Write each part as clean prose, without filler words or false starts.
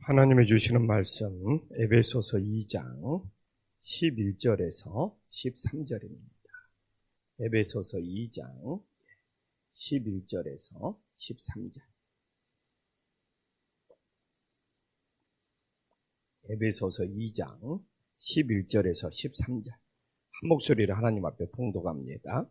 하나님의 주시는 말씀 에베소서 2장 11절에서 13절입니다. 에베소서 2장 11절에서 13절. 에베소서 2장 11절에서 13절. 한 목소리를 하나님 앞에 봉독합니다.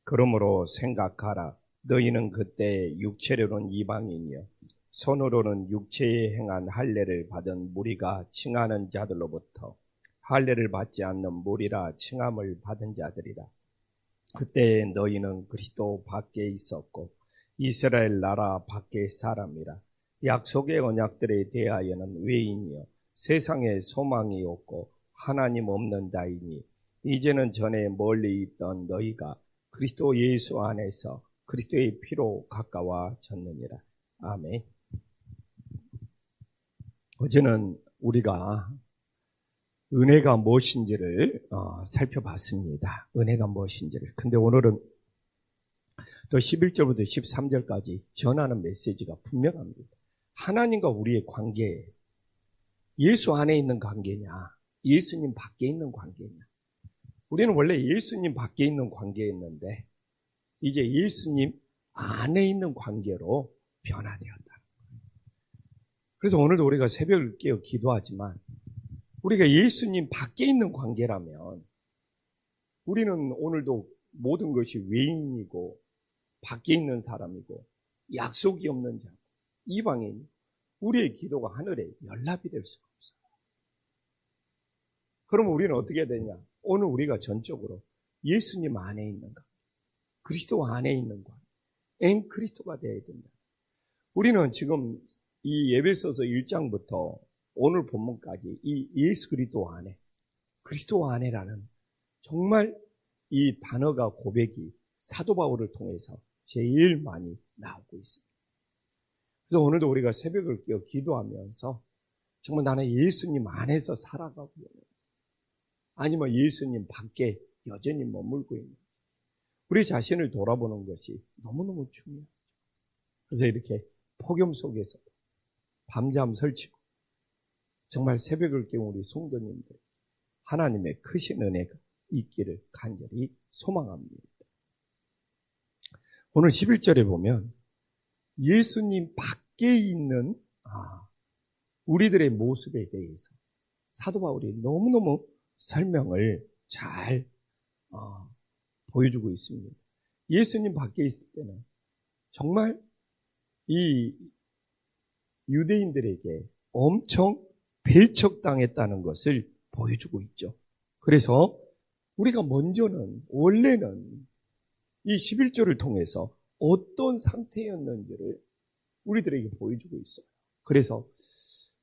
그러므로 생각하라. 너희는 그때 육체로는 이방인이요 손으로는 육체에 행한 할례를 받은 무리가 칭하는 자들로부터 할례를 받지 않는 무리라 칭함을 받은 자들이라. 그때 너희는 그리스도 밖에 있었고 이스라엘 나라 밖의 사람이라. 약속의 언약들에 대하여는 외인이요 세상에 소망이 없고 하나님 없는 자이니 이제는 전에 멀리 있던 너희가 그리스도 예수 안에서 그리스도의 피로 가까워졌느니라. 아멘. 어제는 우리가 은혜가 무엇인지를 살펴봤습니다. 은혜가 무엇인지를. 근데 오늘은 또 11절부터 13절까지 전하는 메시지가 분명합니다. 하나님과 우리의 관계, 예수 안에 있는 관계냐, 예수님 밖에 있는 관계냐. 우리는 원래 예수님 밖에 있는 관계였는데 이제 예수님 안에 있는 관계로 변화되었다. 그래서 오늘도 우리가 새벽을 깨어 기도하지만 우리가 예수님 밖에 있는 관계라면 우리는 오늘도 모든 것이 외인이고 밖에 있는 사람이고 약속이 없는 자, 이방인, 우리의 기도가 하늘에 연락이 될 수가 없어요. 그러면 우리는 어떻게 해야 되냐? 오늘 우리가 전적으로 예수님 안에 있는 관계, 그리스도 안에 있는 관계, 엔 그리스도가 되어야 된다. 우리는 지금 이 에베소서 1장부터 오늘 본문까지 이 예수 그리스도 안에, 그리스도 안에라는 정말 이 단어가 고백이 사도 바울을 통해서 제일 많이 나오고 있습니다. 그래서 오늘도 우리가 새벽을 깨어 기도하면서 정말 나는 예수님 안에서 살아가고 있는, 아니면 예수님 밖에 여전히 머물고 있는, 우리 자신을 돌아보는 것이 너무너무 중요하죠. 그래서 이렇게 폭염 속에서 밤잠 설치고 정말 새벽을 깨운 우리 성도님들 하나님의 크신 은혜가 있기를 간절히 소망합니다. 오늘 11절에 보면 예수님 밖에 있는 우리들의 모습에 대해서 사도 바울이 너무너무 설명을 잘 보여주고 있습니다. 예수님 밖에 있을 때는 정말 이 유대인들에게 엄청 배척당했다는 것을 보여주고 있죠. 그래서 우리가 먼저는 원래는 이 11절을 통해서 어떤 상태였는지를 우리들에게 보여주고 있어요. 그래서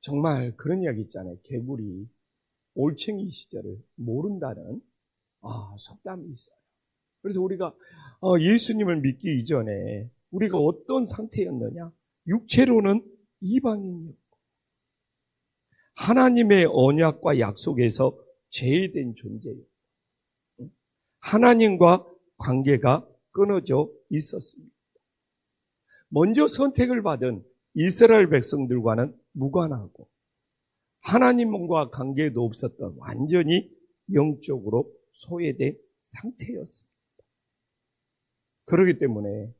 정말 그런 이야기 있잖아요. 개구리 올챙이 시절을 모른다는 속담이 있어요. 그래서 우리가 예수님을 믿기 이전에 우리가 어떤 상태였느냐? 육체로는 이방인이었고 하나님의 언약과 약속에서 제외된 존재였고 하나님과 관계가 끊어져 있었습니다. 먼저 선택을 받은 이스라엘 백성들과는 무관하고 하나님과 관계도 없었던 완전히 영적으로 소외된 상태였습니다. 그렇기 때문에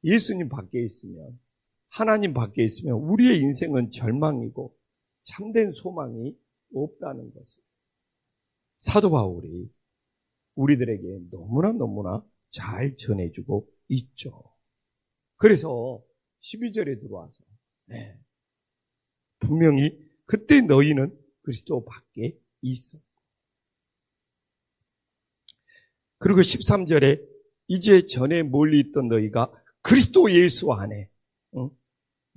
예수님 밖에 있으면, 하나님 밖에 있으면 우리의 인생은 절망이고 참된 소망이 없다는 것을 사도 바울이 우리들에게 너무나 잘 전해주고 있죠. 그래서 12절에 들어와서 분명히 그때 너희는 그리스도 밖에 있어. 그리고 13절에 이제 전에 멀리 있던 너희가 그리스도 예수 안에,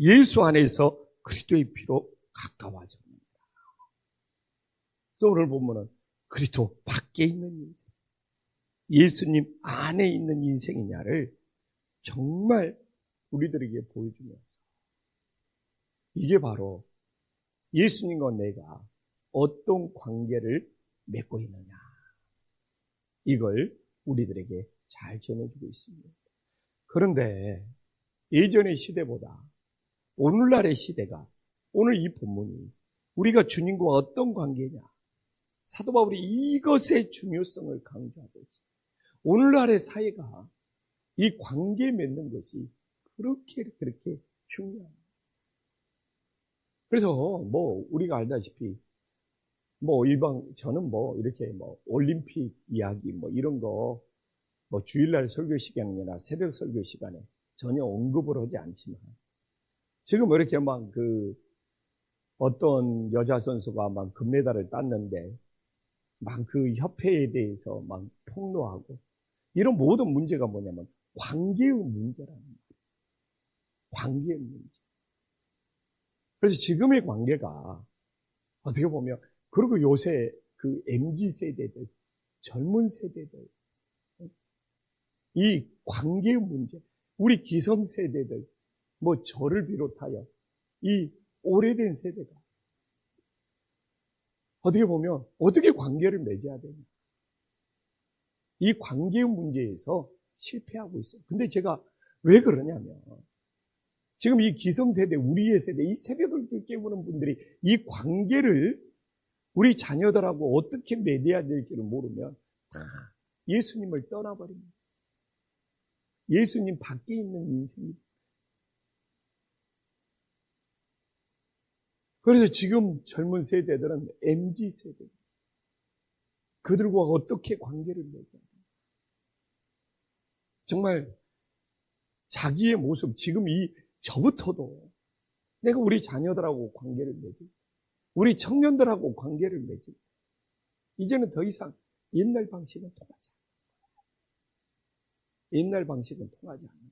예수 안에서 그리스도의 피로 가까워졌습니다. 또 오늘 보면은 그리스도 밖에 있는 인생, 예수님 안에 있는 인생이냐를 정말 우리들에게 보여주면서 이게 바로 예수님과 내가 어떤 관계를 맺고 있느냐, 이걸 우리들에게 잘 전해주고 있습니다. 그런데 예전의 시대보다 오늘날의 시대가 오늘 이 본문이 우리가 주님과 어떤 관계냐, 사도 바울이 이것의 중요성을 강조하듯이 오늘날의 사회가 이 관계 맺는 것이 그렇게 중요합니다. 그래서 우리가 알다시피 저는 이렇게 올림픽 이야기 이런 거 주일날 설교 시간이나 새벽 설교 시간에 전혀 언급을 하지 않지만, 지금 이렇게 어떤 여자 선수가 금메달을 땄는데 그 협회에 대해서 폭로하고, 이런 모든 문제가 뭐냐면 관계의 문제라는 거예요. 관계의 문제. 그래서 지금의 관계가 어떻게 보면, 그리고 요새 그 MZ 세대들, 젊은 세대들, 이 관계의 문제, 우리 기성세대들, 저를 비롯하여 이 오래된 세대가 어떻게 보면 어떻게 관계를 맺어야 되냐, 이 관계의 문제에서 실패하고 있어요. 근데 제가 왜 그러냐면, 지금 이 기성세대, 우리의 세대, 이 새벽을 깨우는 분들이 이 관계를 우리 자녀들하고 어떻게 맺어야 될지를 모르면 예수님을 떠나버립니다. 예수님 밖에 있는 인생입니다. 그래서 지금 젊은 세대들은 MZ 세대, 그들과 어떻게 관계를 맺어야 돼요? 정말 자기의 모습, 지금 저부터도 내가 우리 자녀들하고 관계를 맺고, 우리 청년들하고 관계를 맺고, 이제는 더 이상 옛날 방식은 통하지 않는 거예요. 옛날 방식은 통하지 않는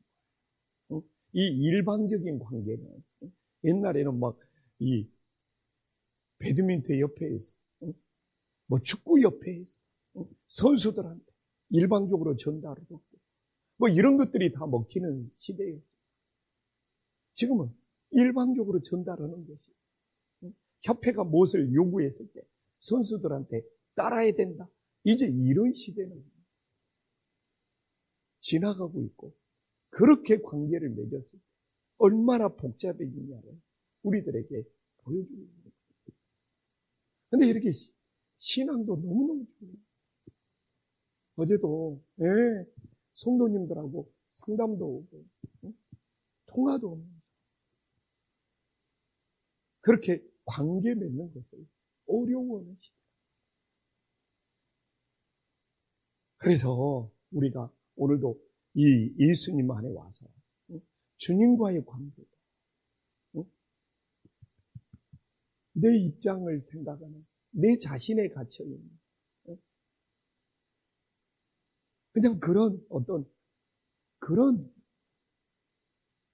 거예요. 이 일방적인 관계는, 옛날에는 이 배드민턴 협회에서, 축구 협회에서 선수들한테 일방적으로 전달을 하고, 이런 것들이 다 먹히는 시대예요. 지금은 일방적으로 전달하는 것이, 협회가 무엇을 요구했을 때 선수들한테 따라야 된다, 이제 이런 시대는 지나가고 있고, 그렇게 관계를 맺었을 때 얼마나 복잡해지냐를 우리들에게 보여주고 있는 거예요. 근데 이렇게 신앙도 너무너무 중요해요. 어제도 성도님들하고 상담도 오고 통화도 오면서 그렇게 관계 맺는 것을 어려워하는 시대. 그래서 우리가 오늘도 이 예수님 안에 와서 주님과의 관계도, 내 입장을 생각하는, 내 자신에 갇혀있는 그냥 그런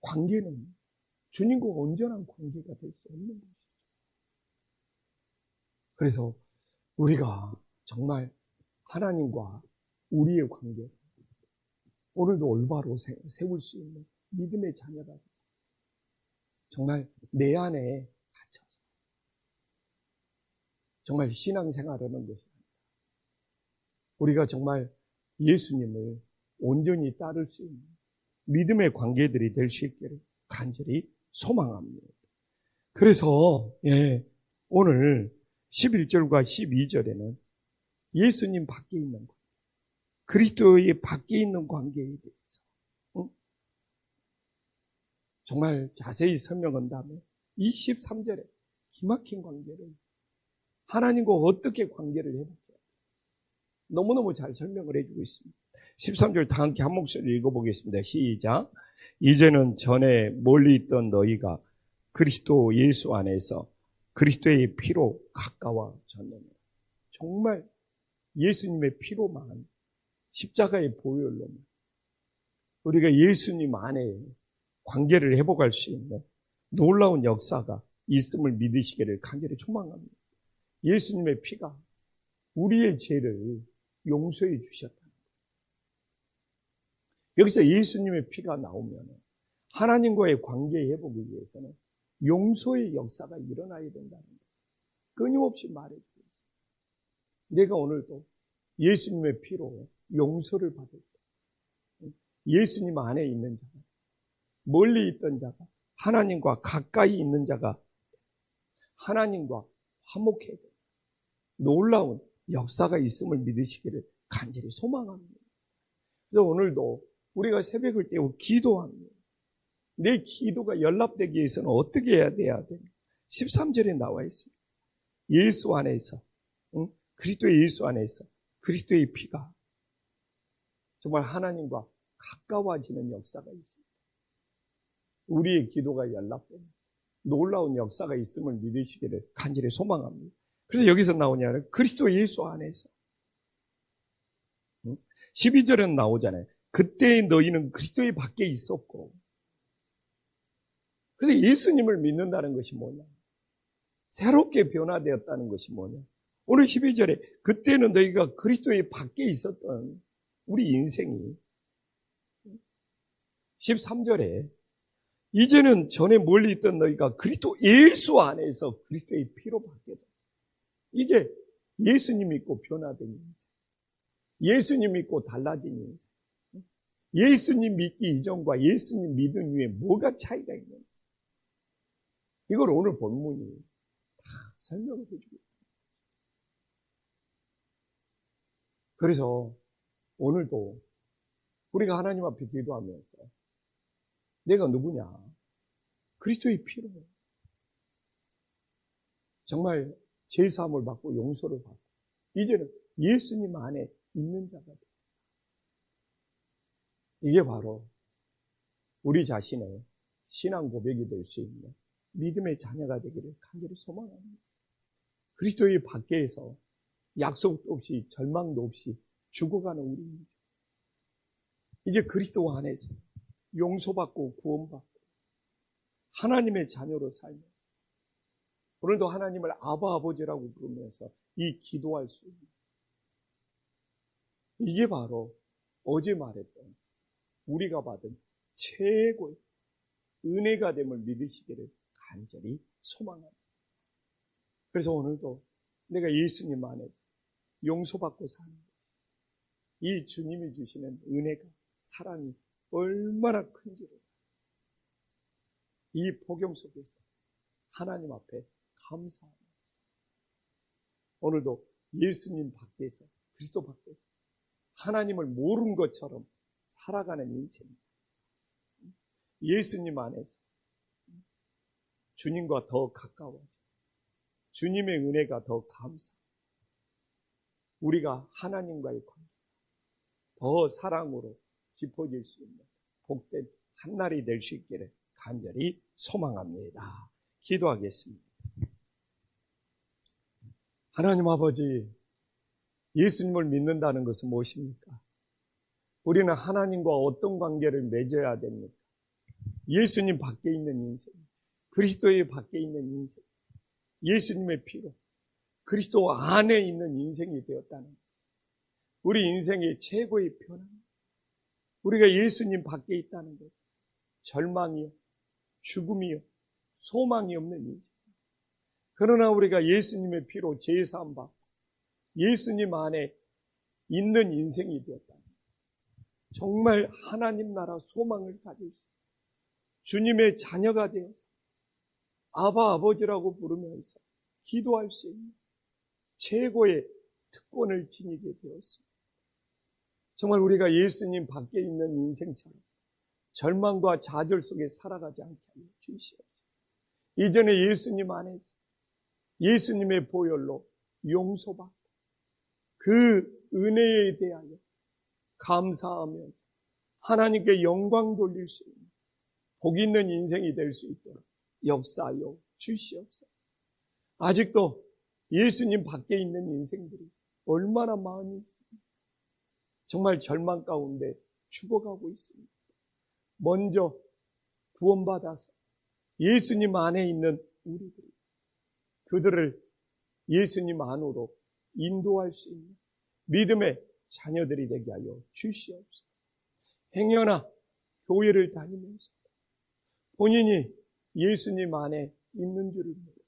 관계는 주님과 온전한 관계가 될 수 없는 것이죠. 그래서 우리가 정말 하나님과 우리의 관계, 오늘도 올바로 세울 수 있는 믿음의 자녀가 정말 내 안에 갇혀서 정말 신앙생활하는 것이 아니라, 우리가 정말 예수님을 온전히 따를 수 있는 믿음의 관계들이 될 수 있기를 간절히 소망합니다. 그래서 오늘 11절과 12절에는 예수님 밖에 있는 관계, 그리스도의 밖에 있는 관계에 대해서 정말 자세히 설명한 다음에 23절에 기막힌 관계를, 하나님과 어떻게 관계를 해볼까요? 너무너무 잘 설명을 해주고 있습니다. 13절 다 함께 한 목소리 읽어보겠습니다. 시작. 이제는 전에 멀리 있던 너희가 그리스도 예수 안에서 그리스도의 피로 가까워졌느니라. 정말 예수님의 피로만, 십자가의 보혈로만 우리가 예수님 안에 관계를 회복할 수 있는 놀라운 역사가 있음을 믿으시기를 간절히 소망합니다. 예수님의 피가 우리의 죄를 용서해 주셨다. 여기서 예수님의 피가 나오면 하나님과의 관계 회복을 위해서는 용서의 역사가 일어나야 된다는 것을 끊임없이 말해주고 있습니다. 내가 오늘도 예수님의 피로 용서를 받을 때, 예수님 안에 있는 자가, 멀리 있던 자가, 하나님과 가까이 있는 자가 하나님과 화목해야 돼요. 놀라운 역사가 있음을 믿으시기를 간절히 소망합니다. 그래서 오늘도 우리가 새벽을 깨고 기도합니다. 내 기도가 연락되기 위해서는 어떻게 해야 돼야 됩니까? 13절에 나와 있습니다. 예수 안에서, 그리스도의 예수 안에서 그리스도의 피가 정말 하나님과 가까워지는 역사가 있습니다. 우리의 기도가 연락되는 놀라운 역사가 있음을 믿으시기를 간절히 소망합니다. 그래서 여기서 나오냐면 그리스도 예수 안에서 12절은 나오잖아요. 그때 너희는 그리스도의 밖에 있었고. 그래서 예수님을 믿는다는 것이 뭐냐? 새롭게 변화되었다는 것이 뭐냐? 오늘 12절에 그때는 너희가 그리스도의 밖에 있었던 우리 인생이 13절에 이제는 전에 멀리 있던 너희가 그리스도 예수 안에서 그리스도의 피로 바뀌었다. 이게 예수님 믿고 변화된 인생. 예수님 믿고 달라진 인생. 예수님 믿기 이전과 예수님 믿은 후에 뭐가 차이가 있는가? 이걸 오늘 본문이 다 설명을 해주고 있습니다. 그래서 오늘도 우리가 하나님 앞에 기도하면서 내가 누구냐? 그리스도의 피로 정말 제사함을 받고 용서를 받고 이제는 예수님 안에 있는 자가 돼. 이게 바로 우리 자신의 신앙 고백이 될 수 있는 믿음의 자녀가 되기를 간절히 소망합니다. 그리스도의 밖에서 약속도 없이 절망도 없이 죽어가는 우리 인생. 이제 그리스도 안에서 용서받고 구원받고 하나님의 자녀로 살면서 오늘도 하나님을 아바 아버지라고 부르면서 이 기도할 수 있는 이게 바로 어제 말했던 우리가 받은 최고의 은혜가 됨을 믿으시기를 간절히 소망합니다. 그래서 오늘도 내가 예수님 안에서 용서받고 사는 것, 이 주님이 주시는 은혜가 사랑이 얼마나 큰지를 이 복음 속에서 하나님 앞에 감사합니다. 오늘도 예수님 밖에서 그리스도 밖에서 하나님을 모르는 것처럼 살아가는 인생, 예수님 안에서 주님과 더 가까워져 주님의 은혜가 더 감사, 우리가 하나님과의 관계 더 사랑으로 깊어질 수 있는 복된 한날이 될 수 있기를 간절히 소망합니다. 기도하겠습니다. 하나님 아버지, 예수님을 믿는다는 것은 무엇입니까? 우리는 하나님과 어떤 관계를 맺어야 됩니까? 예수님 밖에 있는 인생, 그리스도의 밖에 있는 인생, 예수님의 피로 그리스도 안에 있는 인생이 되었다는 것. 우리 인생의 최고의 변화, 우리가 예수님 밖에 있다는 것, 절망이요, 죽음이요, 소망이 없는 인생. 그러나 우리가 예수님의 피로 제사함 받고 예수님 안에 있는 인생이 되었다는 것. 정말 하나님 나라 소망을 가질 수, 주님의 자녀가 되어서 아바 아버지라고 부르면서 기도할 수 있는 최고의 특권을 지니게 되었습니다. 정말 우리가 예수님 밖에 있는 인생처럼 절망과 좌절 속에 살아가지 않게 하여 주시옵소서. 이전에 예수님 안에서 예수님의 보혈로 용서받고 그 은혜에 대하여 감사하면서 하나님께 영광 돌릴 수 있는 복 있는 인생이 될 수 있도록 역사하여 주시옵소서. 아직도 예수님 밖에 있는 인생들이 얼마나 많이 있습니다. 정말 절망 가운데 죽어가고 있습니다. 먼저 구원받아서 예수님 안에 있는 우리들이 그들을 예수님 안으로 인도할 수 있는 믿음의 자녀들이 되게 하여 주시옵소서. 행여나 교회를 다니면서 본인이 예수님 안에 있는 줄을 모르고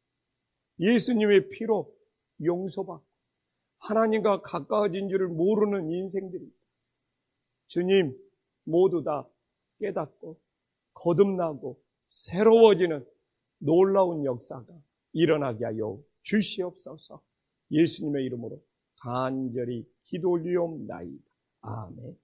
예수님의 피로 용서받고 하나님과 가까워진 줄을 모르는 인생들이 있다. 주님, 모두 다 깨닫고 거듭나고 새로워지는 놀라운 역사가 일어나게 하여 주시옵소서. 예수님의 이름으로 간절히 기도 올리옵나이다. 아멘.